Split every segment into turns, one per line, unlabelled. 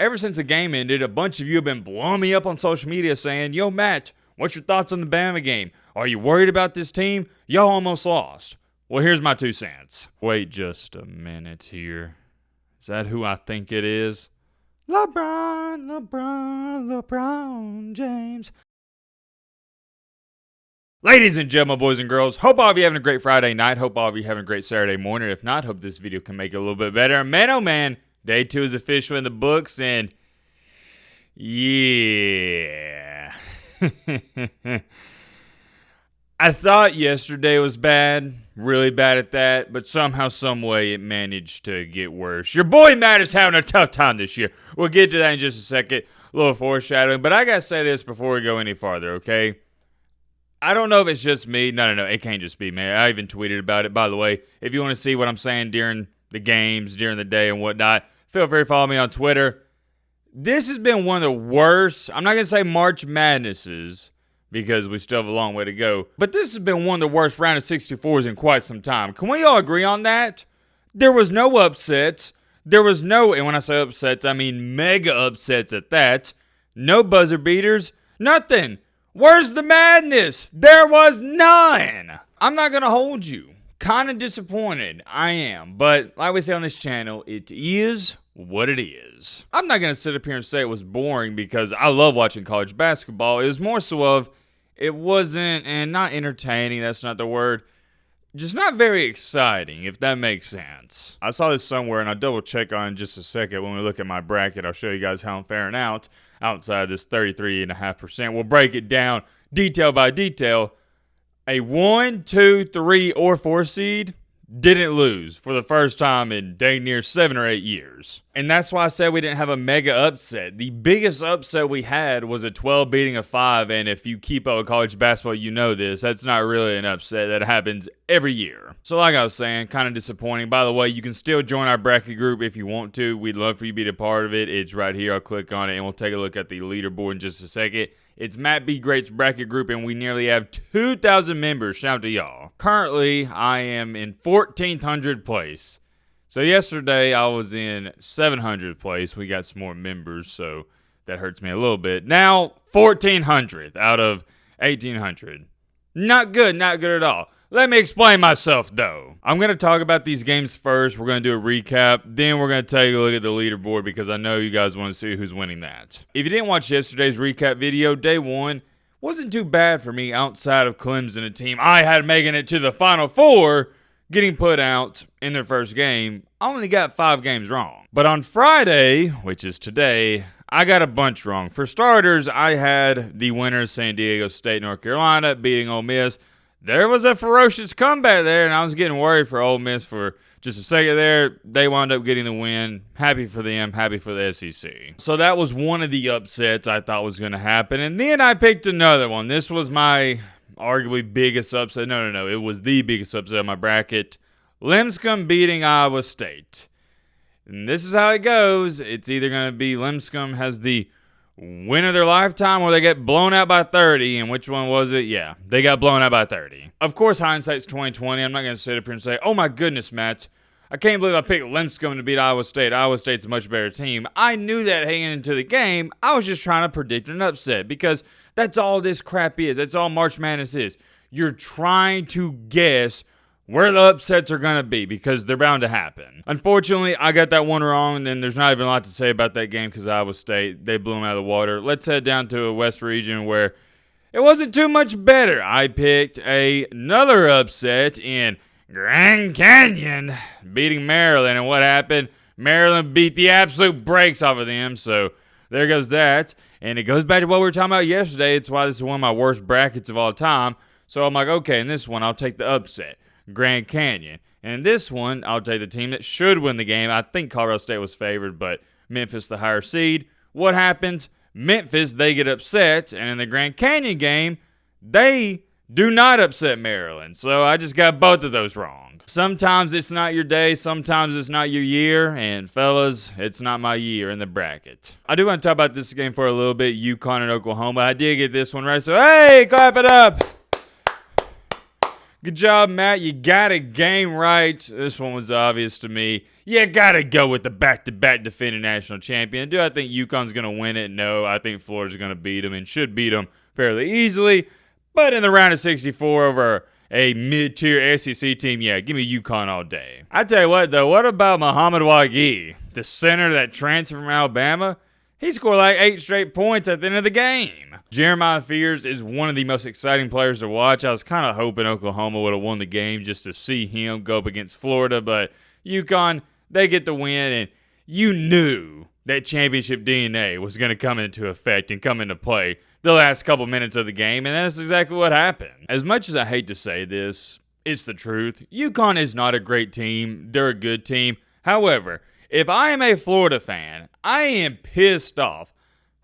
ever since the game ended, a bunch of you have been blowing me up on social media saying, yo, Matt, what's your thoughts on the Bama game? Are you worried about this team? Y'all almost lost. Well, here's my 2 cents. Wait just a minute here. Is that who I think it is? LeBron James. Ladies and gentlemen, boys and girls, hope all of you having a great Friday night. Hope all of you having a great Saturday morning. If not, hope this video can make it a little bit better. Man, oh man, day 2 is official in the books, and yeah. I thought yesterday was bad, really bad at that, but somehow, some way, it managed to get worse. Your boy Matt is having a tough time this year. We'll get to that in just a second, a little foreshadowing, but I gotta say this before we go any farther, okay? I don't know if it's just me. No, it can't just be me. I even tweeted about it. By the way, if you want to see what I'm saying during the games, during the day and whatnot, feel free to follow me on Twitter. This has been one of the worst, I'm not going to say March Madnesses, because we still have a long way to go, but this has been one of the worst round of 64s in quite some time. Can we all agree on that? There was no upsets. There was no, and when I say upsets, I mean mega upsets at that. No buzzer beaters. Nothing. Where's the madness? There was none. I'm not going to hold you. Kind of disappointed. I am. But like we say on this channel, it is what it is. I'm not going to sit up here and say it was boring because I love watching college basketball. It was more so of it wasn't, and not entertaining, that's not the word, just not very exciting, if that makes sense. I saw this somewhere, and I'll double check on it in just a second. When we look at my bracket, I'll show you guys how I'm faring out outside this 33.5%. We'll break it down detail by detail. A 1, 2, 3, or 4 seed didn't lose for the first time in dang near 7 or 8 years. And that's why I said we didn't have a mega upset. The biggest upset we had was a 12 beating a 5, and if you keep up with college basketball, you know this. That's not really an upset. That happens every year. So like I was saying, kind of disappointing. By the way, you can still join our bracket group if you want to. We'd love for you to be a part of it. It's right here. I'll click on it, and we'll take a look at the leaderboard in just a second. It's MattBeGreat's bracket group, and we nearly have 2,000 members. Shout out to y'all. Currently, I am in 1,400th place. So yesterday, I was in 700th place. We got some more members, so that hurts me a little bit. Now, 1,400th out of 1,800. Not good, not good at all. Let me explain myself, though. I'm going to talk about these games first. We're going to do a recap. Then we're going to take a look at the leaderboard because I know you guys want to see who's winning that. If you didn't watch yesterday's recap video, day 1 wasn't too bad for me outside of Clemson, a team I had making it to the Final Four, getting put out in their first game. I only got 5 games wrong. But on Friday, which is today, I got a bunch wrong. For starters, I had the winners, San Diego State, North Carolina, beating Ole Miss. There was a ferocious comeback there, and I was getting worried for Ole Miss for just a second there. They wound up getting the win. Happy for them, happy for the SEC. So that was one of the upsets I thought was going to happen. And then I picked another one. This was my arguably biggest upset. No. It was the biggest upset of my bracket. Lipscomb beating Iowa State. And this is how it goes. It's either going to be Lipscomb has the win of their lifetime or they get blown out by 30. And which one was it? Yeah, they got blown out by 30. Of course, hindsight's 2020. I'm not going to sit up here and say, oh my goodness, Matt, I can't believe I picked Lipscomb to beat Iowa State. Iowa State's a much better team. I knew that heading into the game. I was just trying to predict an upset because that's all this crap is. That's all March Madness is. You're trying to guess where the upsets are going to be because they're bound to happen. Unfortunately, I got that one wrong, and then there's not even a lot to say about that game because Iowa State, they blew them out of the water. Let's head down to a West region where it wasn't too much better. I picked another upset in Grand Canyon, beating Maryland, and what happened? Maryland beat the absolute brakes off of them, so there goes that. And it goes back to what we were talking about yesterday. It's why this is one of my worst brackets of all time. So I'm like, okay, in this one, I'll take the upset. Grand Canyon. And this one, I'll take the team that should win the game. I think Colorado State was favored, but Memphis the higher seed. What happens? Memphis, they get upset, and in the Grand Canyon game, they do not upset Maryland. So I just got both of those wrong. Sometimes it's not your day, sometimes it's not your year, and fellas, it's not my year in the bracket. I do want to talk about this game for a little bit, UConn and Oklahoma. I did get this one right, so hey, clap it up. Good job, Matt. You got a game right. This one was obvious to me. you gotta go with the back-to-back defending national champion. Do I think UConn's gonna win it? No, I think Florida's gonna beat them and should beat them fairly easily. But in the round of 64 over a mid-tier SEC team, yeah, give me UConn all day. I tell you what, though, what about Muhammad Wagi, the center that transferred from Alabama? He scored like 8 straight points at the end of the game. Jeremiah Fears is one of the most exciting players to watch. I was kind of hoping Oklahoma would have won the game just to see him go up against Florida, but UConn, they get the win, and you knew that championship DNA was going to come into effect and come into play the last couple minutes of the game, and that's exactly what happened. As much as I hate to say this, it's the truth. UConn is not a great team. They're a good team. However, if I am a Florida fan, I am pissed off.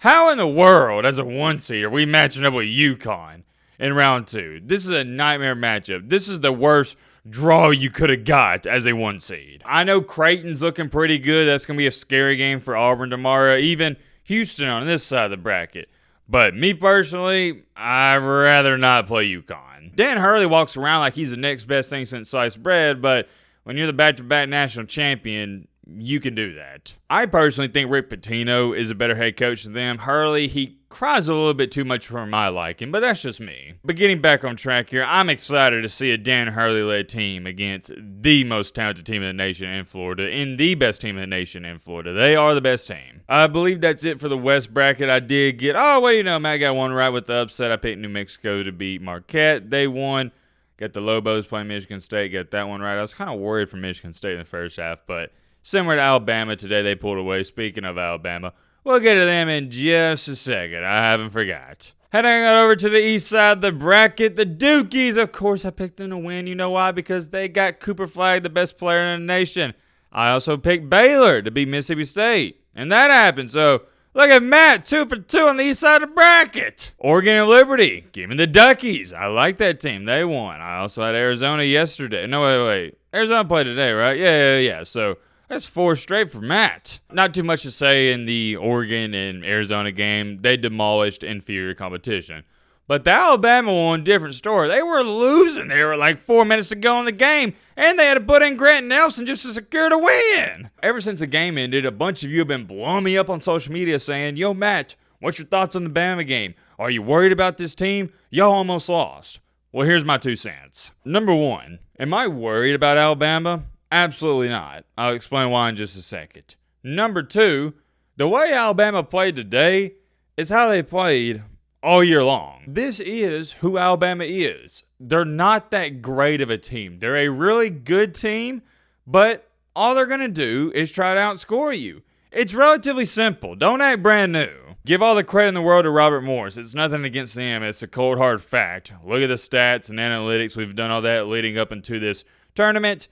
How in the world, as a 1 seed, are we matching up with UConn in round 2? This is a nightmare matchup. This is the worst draw you could have got as a 1 seed. I know Creighton's looking pretty good. That's going to be a scary game for Auburn tomorrow. Even Houston on this side of the bracket. But me personally, I'd rather not play UConn. Dan Hurley walks around like he's the next best thing since sliced bread, but when you're the back-to-back national champion, you can do that. I personally think Rick Pitino is a better head coach than them. Hurley, he cries a little bit too much for my liking, but that's just me. But getting back on track here, I'm excited to see a Dan Hurley-led team against the most talented team in the nation in Florida, and the best team in the nation in Florida. They are the best team. I believe that's it for the West bracket. I did get, Matt got one right with the upset. I picked New Mexico to beat Marquette. They won. Got the Lobos playing Michigan State. Got that one right. I was kind of worried for Michigan State in the first half, but similar to Alabama today, they pulled away. Speaking of Alabama, we'll get to them in just a second. I haven't forgot. Heading on over to the east side of the bracket, the Dukies. Of course, I picked them to win. You know why? Because they got Cooper Flagg, the best player in the nation. I also picked Baylor to beat Mississippi State, and that happened. So look at Matt, 2 for 2 on the east side of the bracket. Oregon and Liberty, give me the Duckies. I like that team. They won. I also had Arizona yesterday. No, wait. Arizona played today, right? Yeah. So that's 4 straight for Matt. Not too much to say in the Oregon and Arizona game. They demolished inferior competition. But the Alabama one, different story. They were losing. They were like 4 minutes to go in the game, and they had to put in Grant Nelson just to secure the win. Ever since the game ended, a bunch of you have been blowing me up on social media saying, yo, Matt, what's your thoughts on the Bama game? Are you worried about this team? Y'all almost lost. Well, here's my 2 cents. Number 1, am I worried about Alabama? Absolutely not. I'll explain why in just a second. Number 2, the way Alabama played today is how they played all year long. This is who Alabama is. They're not that great of a team. They're a really good team, but all they're going to do is try to outscore you. It's relatively simple. Don't act brand new. Give all the credit in the world to Robert Morris. It's nothing against him. It's a cold, hard fact. Look at the stats and analytics. We've done all that leading up into this tournament.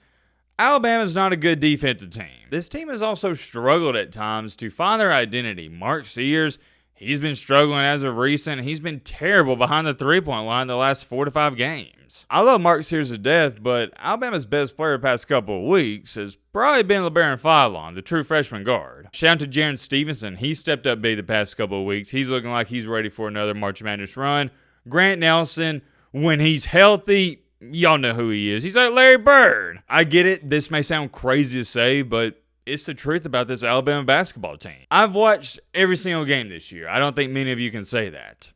Alabama's not a good defensive team. This team has also struggled at times to find their identity. Mark Sears, he's been struggling as of recent. He's been terrible behind the three-point line the last 4 to 5 games. I love Mark Sears to death, but Alabama's best player the past couple of weeks has probably been LeBaron Philon, the true freshman guard. Shout out to Jaron Stevenson. He stepped up big the past couple of weeks. He's looking like he's ready for another March Madness run. Grant Nelson, when he's healthy, y'all know who he is. He's like Larry Bird. I get it. This may sound crazy to say, but it's the truth about this Alabama basketball team. I've watched every single game this year. I don't think many of you can say that.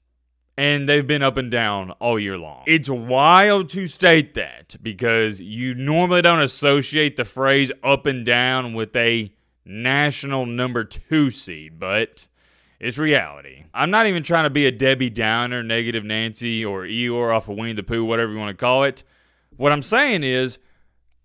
And they've been up and down all year long. It's wild to state that because you normally don't associate the phrase up and down with a national number 2 seed, but it's reality. I'm not even trying to be a Debbie Downer, Negative Nancy, or Eeyore off of Winnie the Pooh, whatever you want to call it. What I'm saying is,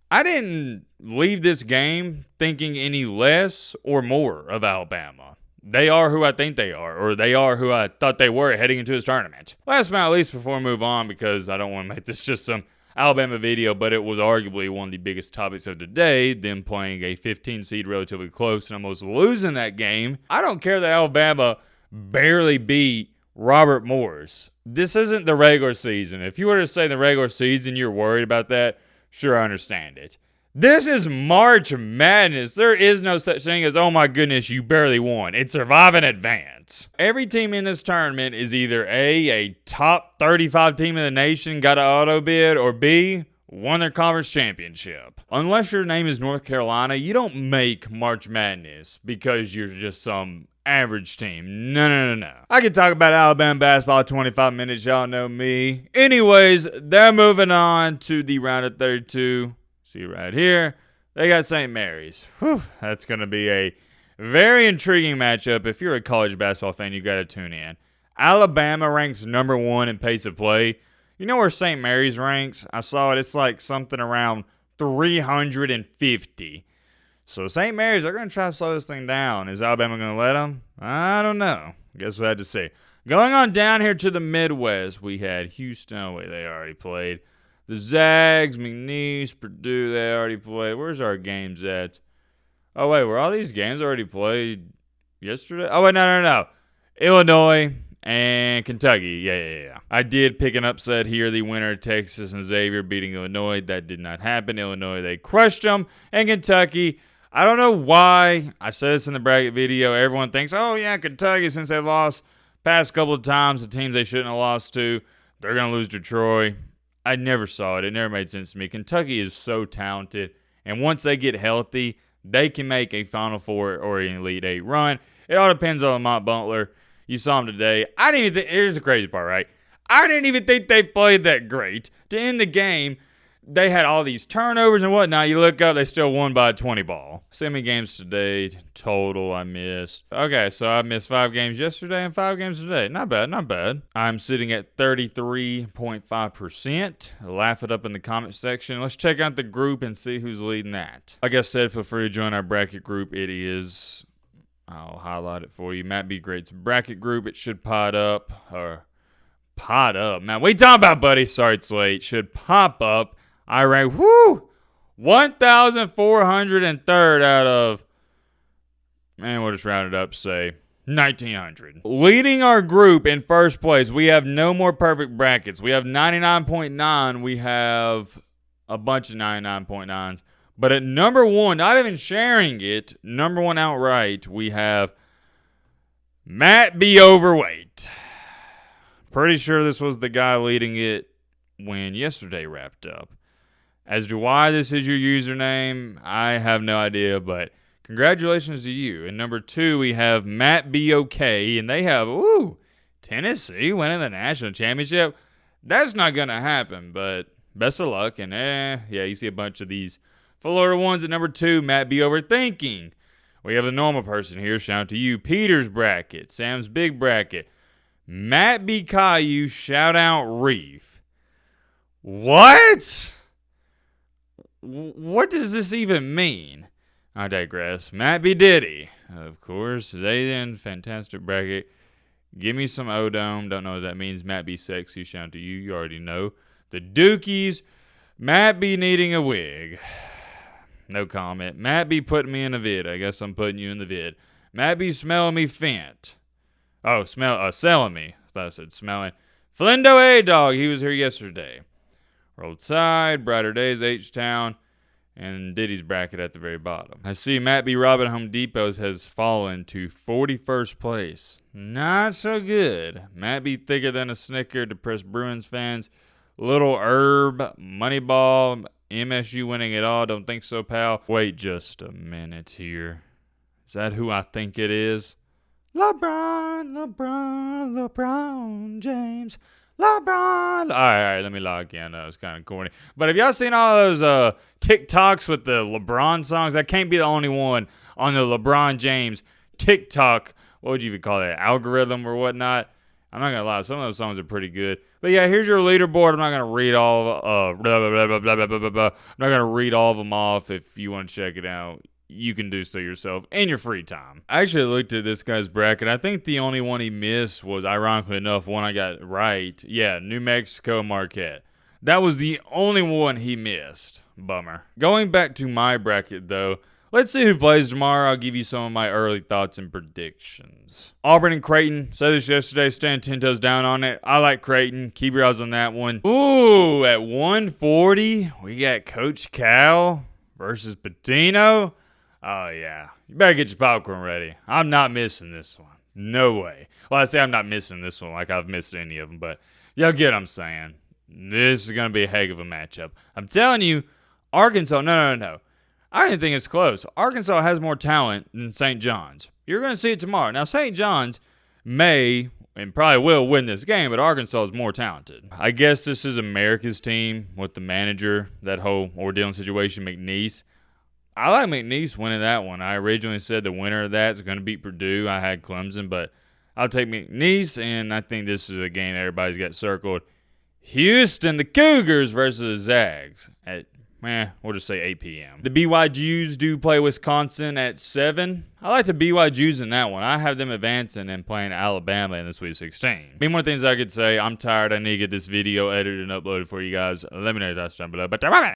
I didn't leave this game thinking any less or more of Alabama. They are who I think they are, or they are who I thought they were heading into this tournament. Last but not least, before we move on, because I don't want to make this just some Alabama video, but it was arguably one of the biggest topics of the day, them playing a 15 seed relatively close and almost losing that game. I don't care that Alabama barely beat Robert Morris. This isn't the regular season. If you were to say in the regular season you're worried about that, sure, I understand it. This is March Madness. There is no such thing as, oh my goodness, you barely won. It's survive and advance. Every team in this tournament is either A top 35 team in the nation, got an auto bid, or B, won their conference championship. Unless your name is North Carolina, you don't make March Madness because you're just some average team. No. I can talk about Alabama basketball 25 minutes. Y'all know me. Anyways, they're moving on to the round of 32. See right here. They got St. Mary's. Whew, that's going to be a very intriguing matchup. If you're a college basketball fan, you got to tune in. Alabama ranks number 1 in pace of play. You know where St. Mary's ranks? I saw it. It's like something around 350. So St. Mary's, they're going to try to slow this thing down. Is Alabama going to let them? I don't know. Guess we'll have to see. Going on down here to the Midwest, we had Houston. Oh, wait, they already played. The Zags, McNeese, Purdue, they already played. Where's our games at? Oh, wait, were all these games already played yesterday? Oh, wait, no. Illinois and Kentucky. Yeah. I did pick an upset here. The winner of Texas and Xavier beating Illinois. That did not happen. Illinois, they crushed them. And Kentucky, I don't know why. I said this in the bracket video. Everyone thinks, oh, yeah, Kentucky, since they lost past couple of times, the teams they shouldn't have lost to, they're going to lose to Troy. I never saw it. It never made sense to me. Kentucky is so talented. And once they get healthy, they can make a Final Four or an Elite Eight run. It all depends on Lamont Butler. You saw him today. I didn't even think, here's the crazy part, right? I didn't even think they played that great. To end the game, they had all these turnovers and whatnot. You look up, they still won by a 20 ball. Semi-games today, total I missed. Okay, so I missed 5 games yesterday and 5 games today. Not bad. I'm sitting at 33.5%. Laugh it up in the comment section. Let's check out the group and see who's leading that. Like I said, feel free to join our bracket group. It is... I'll highlight it for you. MattBeGreat's bracket group. It should pot up. Man, what you talking about, buddy? Sorry it's late. Should pop up. I rank, 1,403rd out of, man, we'll just round it up, say, 1,900. Leading our group in first place, we have no more perfect brackets. We have 99.9. We have a bunch of 99.9s. But at number 1, not even sharing it, number 1 outright, we have Matt B. Overweight. Pretty sure this was the guy leading it when yesterday wrapped up. As to why this is your username, I have no idea, but congratulations to you. And number 2, we have Matt B. OK, and they have, Tennessee winning the national championship. That's not going to happen, but best of luck. And, you see a bunch of these Florida ones at number 2, Matt B. Overthinking. We have a normal person here. Shout out to you. Peter's bracket, Sam's big bracket. Matt B. Caillou, shout out Reef. What? What does this even mean? I digress. Matt B. Diddy, of course. They then, fantastic bracket. Give me some Odom. Don't know what that means. Matt B. Sexy, shout out to you. You already know. The Dookies. Matt B. needing a wig. No comment. Matt B. putting me in a vid. I guess I'm putting you in the vid. Matt B. smelling me fent. Oh, selling me. I thought I said smelling. Flendo A-Dog. He was here yesterday. Rolled Side. Brighter Days. H-Town. And Diddy's bracket at the very bottom. I see Matt B. Robin Home Depot's has fallen to 41st place. Not so good. Matt B. thicker than a Snicker. Depressed Bruins fans. Little Herb. Moneyball. MSU winning it all. Don't think so, pal. Wait just a minute here. Is that who I think it is? LeBron James. LeBron. All right, let me log in. That was kind of corny. But have y'all seen all those TikToks with the LeBron songs? That can't be the only one on the LeBron James TikTok. What would you even call that? Algorithm or whatnot? I'm not going to lie. Some of those songs are pretty good. But yeah, here's your leaderboard. I'm not going to read all I'm not going to read all of them off. If you want to check it out, you can do so yourself in your free time. I actually looked at this guy's bracket. I think the only one he missed was, ironically enough, one I got right. Yeah, New Mexico Marquette. That was the only one he missed. Bummer. Going back to my bracket, though, let's see who plays tomorrow. I'll give you some of my early thoughts and predictions. Auburn and Creighton. Said this yesterday. Stand 10 toes down on it. I like Creighton. Keep your eyes on that one. Ooh, at 140, we got Coach Cal versus Patino. Oh, yeah. You better get your popcorn ready. I'm not missing this one. No way. Well, I say I'm not missing this one like I've missed any of them, but y'all get what I'm saying. This is going to be a heck of a matchup. I'm telling you, Arkansas, no. I didn't think it's close. Arkansas has more talent than St. John's. You're going to see it tomorrow. Now, St. John's may and probably will win this game, but Arkansas is more talented. I guess this is America's team with the manager, that whole ordeal situation, McNeese. I like McNeese winning that one. I originally said the winner of that is going to beat Purdue. I had Clemson, but I'll take McNeese, and I think this is a game everybody's got circled. Houston, the Cougars versus the Zags at, we'll just say 8 p.m. The BYUs do play Wisconsin at 7. I like the BYUs in that one. I have them advancing and playing Alabama in the Sweet 16. Many more things I could say. I'm tired. I need to get this video edited and uploaded for you guys. Let me know your thoughts down below. But